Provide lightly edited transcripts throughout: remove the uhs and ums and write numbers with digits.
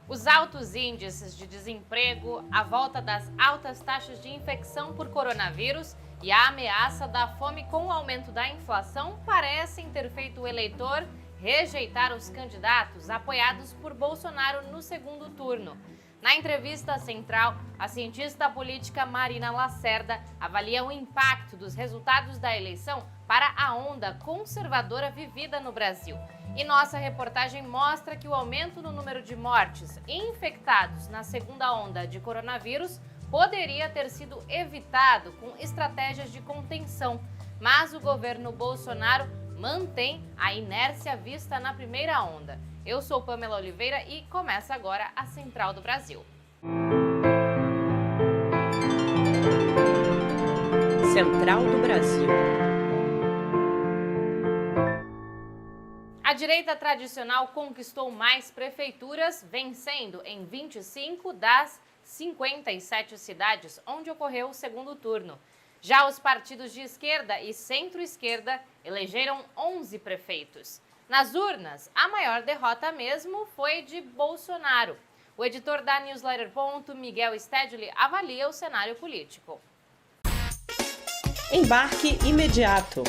Os altos índices de desemprego, a volta das altas taxas de infecção por coronavírus e a ameaça da fome com o aumento da inflação parecem ter feito o eleitor rejeitar os candidatos apoiados por Bolsonaro no segundo turno. Na entrevista central, a cientista política Marina Lacerda avalia o impacto dos resultados da eleição para a onda conservadora vivida no Brasil. E nossa reportagem mostra que o aumento no número de mortes e infectados na segunda onda de coronavírus poderia ter sido evitado com estratégias de contenção. Mas o governo Bolsonaro mantém a inércia vista na primeira onda. Eu sou Pamela Oliveira e começa agora a Central do Brasil. Central do Brasil. A direita tradicional conquistou mais prefeituras, vencendo em 25 das 57 cidades onde ocorreu o segundo turno. Já os partidos de esquerda e centro-esquerda elegeram 11 prefeitos. Nas urnas, a maior derrota mesmo foi de Bolsonaro. O editor da Newsletter Ponto, Miguel Stedley, avalia o cenário político. Embarque imediato.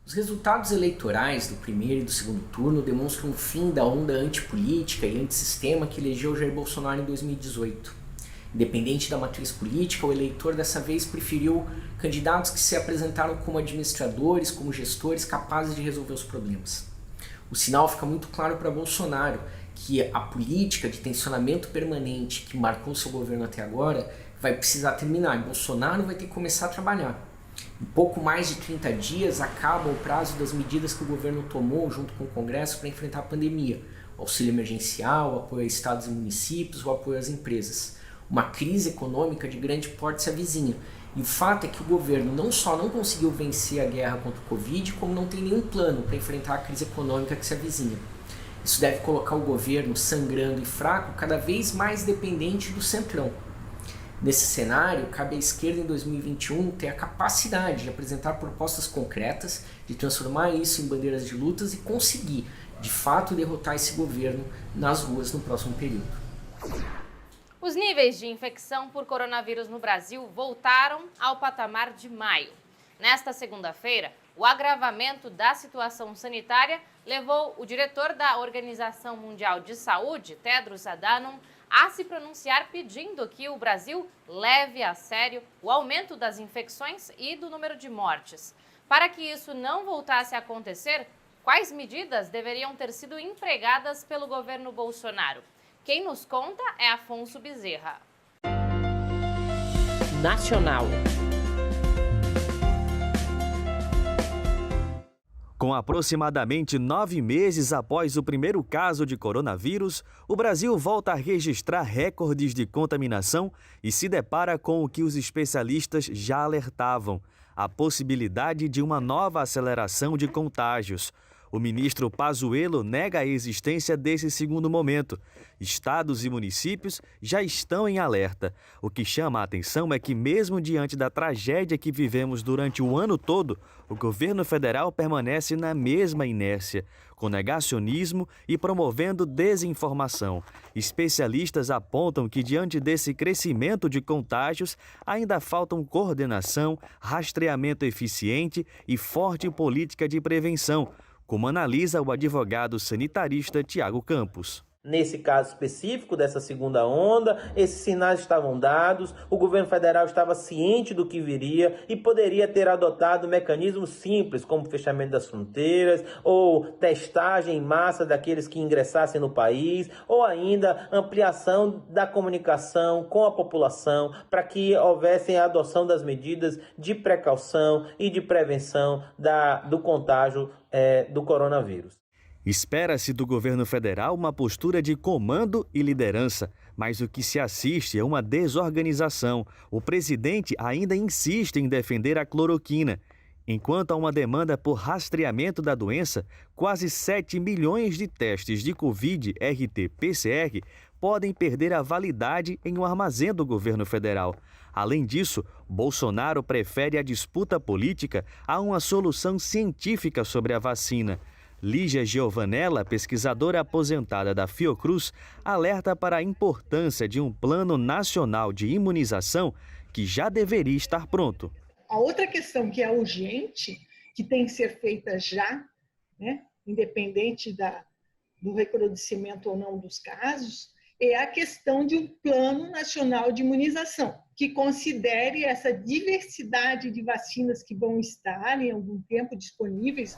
Os resultados eleitorais do primeiro e do segundo turno demonstram o fim da onda antipolítica e antissistema que elegeu Jair Bolsonaro em 2018. Independente da matriz política, o eleitor dessa vez preferiu candidatos que se apresentaram como administradores, como gestores capazes de resolver os problemas. O sinal fica muito claro para Bolsonaro que a política de tensionamento permanente que marcou seu governo até agora vai precisar terminar e Bolsonaro vai ter que começar a trabalhar. Em pouco mais de 30 dias acaba o prazo das medidas que o governo tomou junto com o Congresso para enfrentar a pandemia. O auxílio emergencial, o apoio a estados e municípios, o apoio às empresas. Uma crise econômica de grande porte se avizinha. E o fato é que o governo não só não conseguiu vencer a guerra contra o Covid, como não tem nenhum plano para enfrentar a crise econômica que se avizinha. Isso deve colocar o governo sangrando e fraco, cada vez mais dependente do centrão. Nesse cenário, cabe à esquerda em 2021 ter a capacidade de apresentar propostas concretas, de transformar isso em bandeiras de lutas e conseguir, de fato, derrotar esse governo nas ruas no próximo período. Os níveis de infecção por coronavírus no Brasil voltaram ao patamar de maio. Nesta segunda-feira, o agravamento da situação sanitária levou o diretor da Organização Mundial de Saúde, Tedros Adhanom, a se pronunciar pedindo que o Brasil leve a sério o aumento das infecções e do número de mortes. Para que isso não voltasse a acontecer, quais medidas deveriam ter sido empregadas pelo governo Bolsonaro? Quem nos conta é Afonso Bezerra. Nacional. Com aproximadamente 9 meses após o primeiro caso de coronavírus, o Brasil volta a registrar recordes de contaminação e se depara com o que os especialistas já alertavam: a possibilidade de uma nova aceleração de contágios. O ministro Pazuello nega a existência desse segundo momento. Estados e municípios já estão em alerta. O que chama a atenção é que, mesmo diante da tragédia que vivemos durante o ano todo, o governo federal permanece na mesma inércia, com negacionismo e promovendo desinformação. Especialistas apontam que, diante desse crescimento de contágios, ainda faltam coordenação, rastreamento eficiente e forte política de prevenção, como analisa o advogado sanitarista Tiago Campos. Nesse caso específico dessa segunda onda, esses sinais estavam dados, o governo federal estava ciente do que viria e poderia ter adotado mecanismos simples, como fechamento das fronteiras, ou testagem em massa daqueles que ingressassem no país, ou ainda ampliação da comunicação com a população para que houvesse a adoção das medidas de precaução e de prevenção do contágio do coronavírus. Espera-se do governo federal uma postura de comando e liderança, mas o que se assiste é uma desorganização. O presidente ainda insiste em defender a cloroquina. Enquanto há uma demanda por rastreamento da doença, quase 7 milhões de testes de Covid RT-PCR podem perder a validade em um armazém do governo federal. Além disso, Bolsonaro prefere a disputa política a uma solução científica sobre a vacina. Lígia Giovanella, pesquisadora aposentada da Fiocruz, alerta para a importância de um plano nacional de imunização que já deveria estar pronto. A outra questão que é urgente, que tem que ser feita já, né, independente do recrudescimento ou não dos casos, é a questão de um plano nacional de imunização, que considere essa diversidade de vacinas que vão estar em algum tempo disponíveis.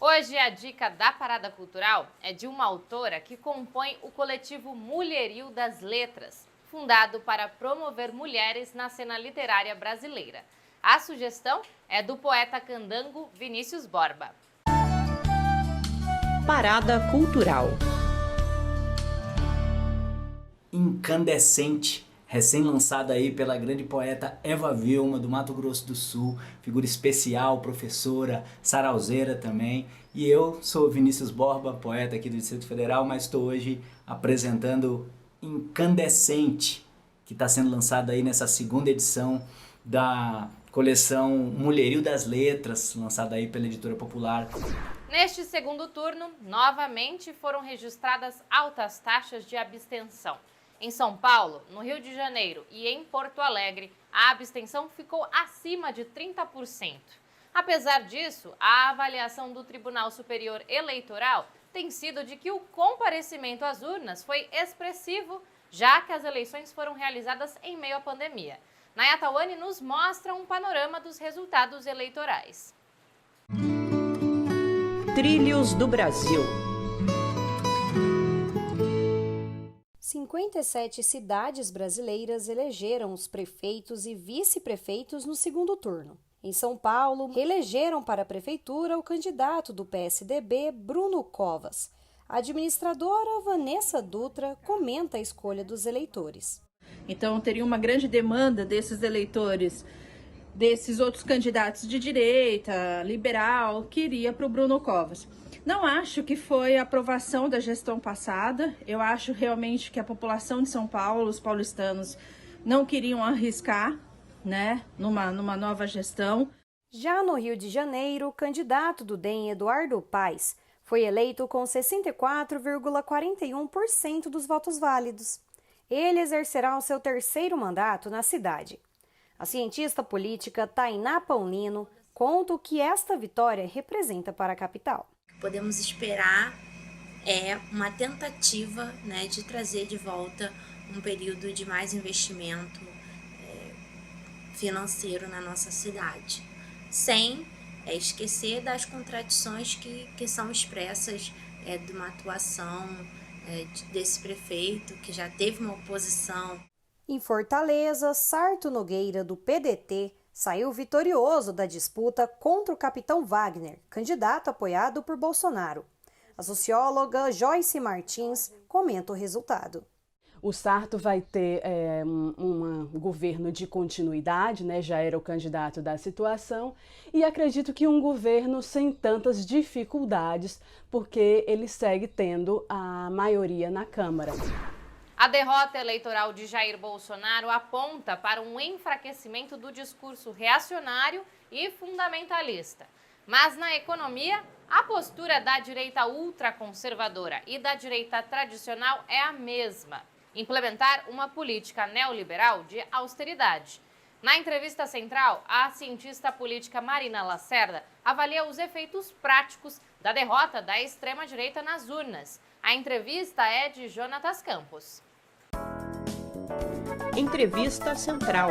Hoje a dica da Parada Cultural é de uma autora que compõe o coletivo Mulherio das Letras, fundado para promover mulheres na cena literária brasileira. A sugestão é do poeta candango Vinícius Borba. Parada Cultural. Incandescente, recém-lançada aí pela grande poeta Eva Vilma, do Mato Grosso do Sul, figura especial, professora, sarauzeira também. E eu sou Vinícius Borba, poeta aqui do Distrito Federal, mas estou hoje apresentando Incandescente, que está sendo lançada aí nessa segunda edição da coleção Mulherio das Letras, lançada aí pela Editora Popular. Neste segundo turno, novamente foram registradas altas taxas de abstenção. Em São Paulo, no Rio de Janeiro e em Porto Alegre, a abstenção ficou acima de 30%. Apesar disso, a avaliação do Tribunal Superior Eleitoral tem sido de que o comparecimento às urnas foi expressivo, já que as eleições foram realizadas em meio à pandemia. Nayata Wani nos mostra um panorama dos resultados eleitorais. Trilhos do Brasil. 57 cidades brasileiras elegeram os prefeitos e vice-prefeitos no segundo turno. Em São Paulo, reelegeram para a prefeitura o candidato do PSDB, Bruno Covas. A administradora Vanessa Dutra comenta a escolha dos eleitores. Então, teria uma grande demanda desses eleitores, desses outros candidatos de direita, liberal, que iria para o Bruno Covas. Não acho que foi a aprovação da gestão passada. Eu acho realmente que a população de São Paulo, os paulistanos, não queriam arriscar, né, numa nova gestão. Já no Rio de Janeiro, o candidato do DEM, Eduardo Paes, foi eleito com 64,41% dos votos válidos. Ele exercerá o seu terceiro mandato na cidade. A cientista política Tainá Paulino conta o que esta vitória representa para a capital. Podemos esperar uma tentativa, né, de trazer de volta um período de mais investimento financeiro na nossa cidade, sem esquecer das contradições que são expressas de uma atuação desse prefeito, que já teve uma oposição. Em Fortaleza, Sarto Nogueira, do PDT, saiu vitorioso da disputa contra o capitão Wagner, candidato apoiado por Bolsonaro. A socióloga Joyce Martins comenta o resultado. O Sarto vai ter um governo de continuidade, né? Já era o candidato da situação, e acredito que um governo sem tantas dificuldades, porque ele segue tendo a maioria na Câmara. A derrota eleitoral de Jair Bolsonaro aponta para um enfraquecimento do discurso reacionário e fundamentalista. Mas na economia, a postura da direita ultraconservadora e da direita tradicional é a mesma: implementar uma política neoliberal de austeridade. Na entrevista central, a cientista política Marina Lacerda avalia os efeitos práticos da derrota da extrema-direita nas urnas. A entrevista é de Jonatas Campos. Entrevista Central.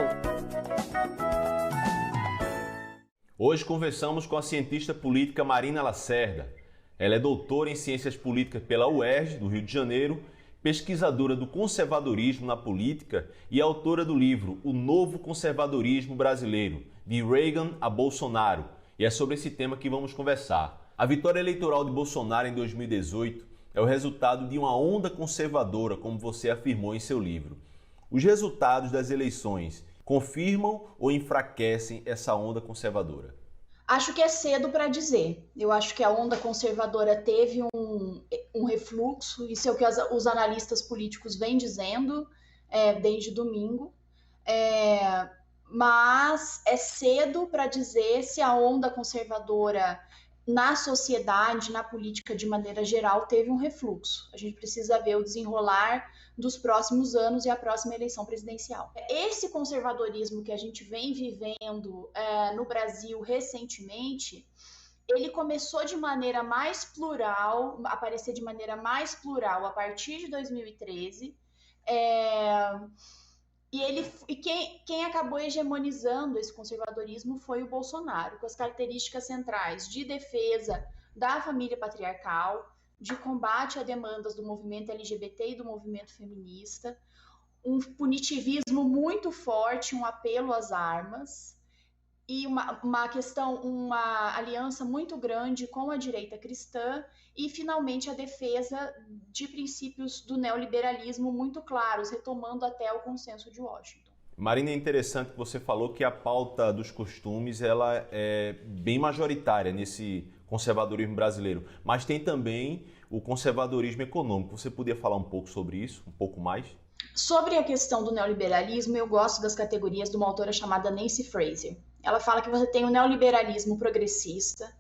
Hoje conversamos com a cientista política Marina Lacerda. Ela é doutora em Ciências Políticas pela UERJ, do Rio de Janeiro, pesquisadora do conservadorismo na política e autora do livro O Novo Conservadorismo Brasileiro, de Reagan a Bolsonaro. E é sobre esse tema que vamos conversar. A vitória eleitoral de Bolsonaro em 2018 é o resultado de uma onda conservadora, como você afirmou em seu livro. Os resultados das eleições confirmam ou enfraquecem essa onda conservadora? Acho que é cedo para dizer. Eu acho que a onda conservadora teve um refluxo, isso é o que os analistas políticos vêm dizendo desde domingo, mas é cedo para dizer se a onda conservadora na sociedade, na política de maneira geral, teve um refluxo. A gente precisa ver o desenrolar dos próximos anos e a próxima eleição presidencial. Esse conservadorismo que a gente vem vivendo no Brasil recentemente, ele começou de maneira mais plural, aparecer de maneira mais plural a partir de 2013, e quem acabou hegemonizando esse conservadorismo foi o Bolsonaro, com as características centrais de defesa da família patriarcal, de combate a demandas do movimento LGBT e do movimento feminista, um punitivismo muito forte, um apelo às armas, e uma aliança muito grande com a direita cristã, e finalmente a defesa de princípios do neoliberalismo muito claros, retomando até o consenso de Washington. Marina, é interessante que você falou que a pauta dos costumes ela é bem majoritária nesse conservadorismo brasileiro, mas tem também o conservadorismo econômico. Você podia falar um pouco sobre isso, um pouco mais? Sobre a questão do neoliberalismo, eu gosto das categorias de uma autora chamada Nancy Fraser. Ela fala que você tem o neoliberalismo progressista.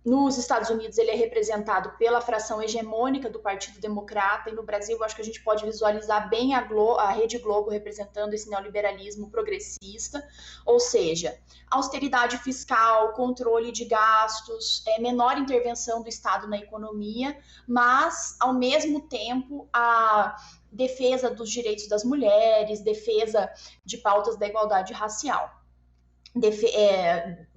Nos Estados Unidos ele é representado pela fração hegemônica do Partido Democrata, e no Brasil eu acho que a gente pode visualizar bem a Rede Globo representando esse neoliberalismo progressista, ou seja, austeridade fiscal, controle de gastos, menor intervenção do Estado na economia, mas ao mesmo tempo a defesa dos direitos das mulheres, defesa de pautas da igualdade racial.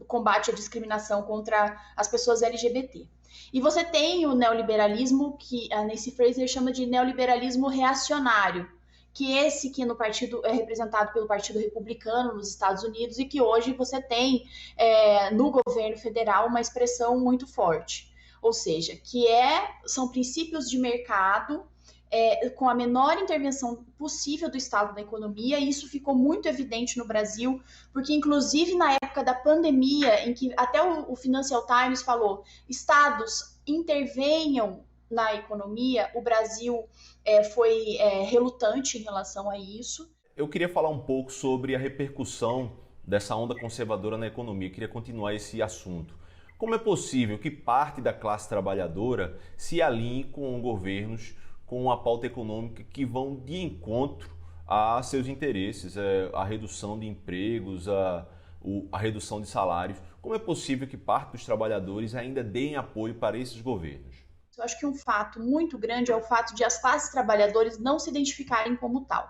Combate à discriminação contra as pessoas LGBT. E você tem o neoliberalismo, que a Nancy Fraser chama de neoliberalismo reacionário, que no partido é representado pelo Partido Republicano nos Estados Unidos, e que hoje você tem no governo federal uma expressão muito forte. Ou seja, são princípios de mercado, com a menor intervenção possível do Estado na economia, e isso ficou muito evidente no Brasil, porque inclusive na época da pandemia, em que até o Financial Times falou, estados intervenham na economia, o Brasil foi relutante em relação a isso. Eu queria falar um pouco sobre a repercussão dessa onda conservadora na economia, eu queria continuar esse assunto. Como é possível que parte da classe trabalhadora se alinhe com governos com uma pauta econômica que vão de encontro a seus interesses, a redução de empregos, a redução de salários? Como é possível que parte dos trabalhadores ainda deem apoio para esses governos? Eu acho que um fato muito grande é o fato de as classes trabalhadoras não se identificarem como tal.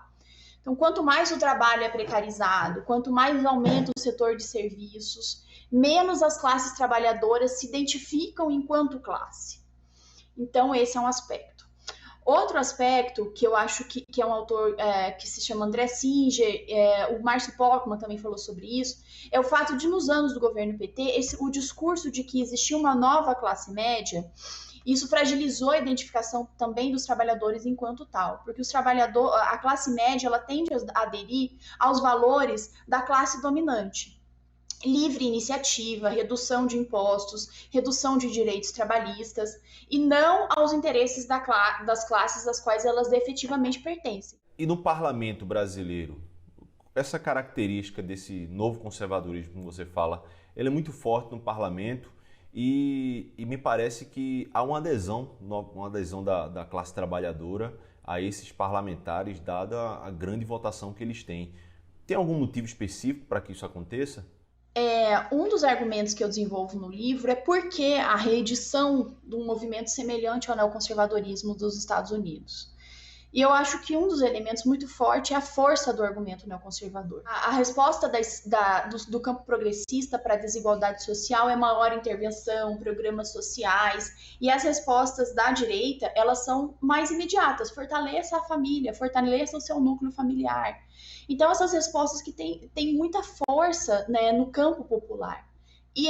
Então, quanto mais o trabalho é precarizado, quanto mais aumenta o setor de serviços, menos as classes trabalhadoras se identificam enquanto classe. Então, esse é um aspecto. Outro aspecto que eu acho que é um autor que se chama André Singer, o Márcio Pockmann também falou sobre isso, é o fato de, nos anos do governo PT, o discurso de que existia uma nova classe média, isso fragilizou a identificação também dos trabalhadores enquanto tal, porque a classe média ela tende a aderir aos valores da classe dominante. Livre iniciativa, redução de impostos, redução de direitos trabalhistas, e não aos interesses das classes às quais elas efetivamente pertencem. E no parlamento brasileiro, essa característica desse novo conservadorismo, como você fala, ele é muito forte no parlamento, e me parece que há uma adesão da classe trabalhadora a esses parlamentares, dada a grande votação que eles têm. Tem algum motivo específico para que isso aconteça? Um dos argumentos que eu desenvolvo no livro é porque a reedição de um movimento semelhante ao neoconservadorismo dos Estados Unidos. E eu acho que um dos elementos muito forte é a força do argumento neoconservador. A resposta do campo progressista para a desigualdade social é maior intervenção, programas sociais, e as respostas da direita, elas são mais imediatas. Fortaleça a família, fortaleça o seu núcleo familiar. Então, essas respostas que têm muita força, né, no campo popular. E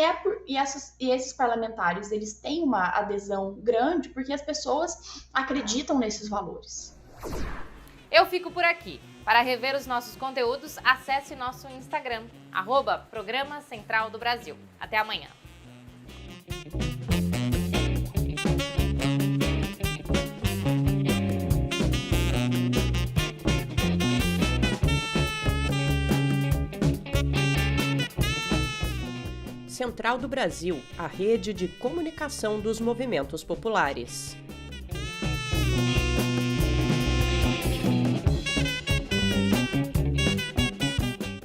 esses parlamentares, eles têm uma adesão grande porque as pessoas acreditam nesses valores. Eu fico por aqui. Para rever os nossos conteúdos, acesse nosso Instagram, @Programa Central do Brasil. Até amanhã. Central do Brasil, a rede de comunicação dos movimentos populares.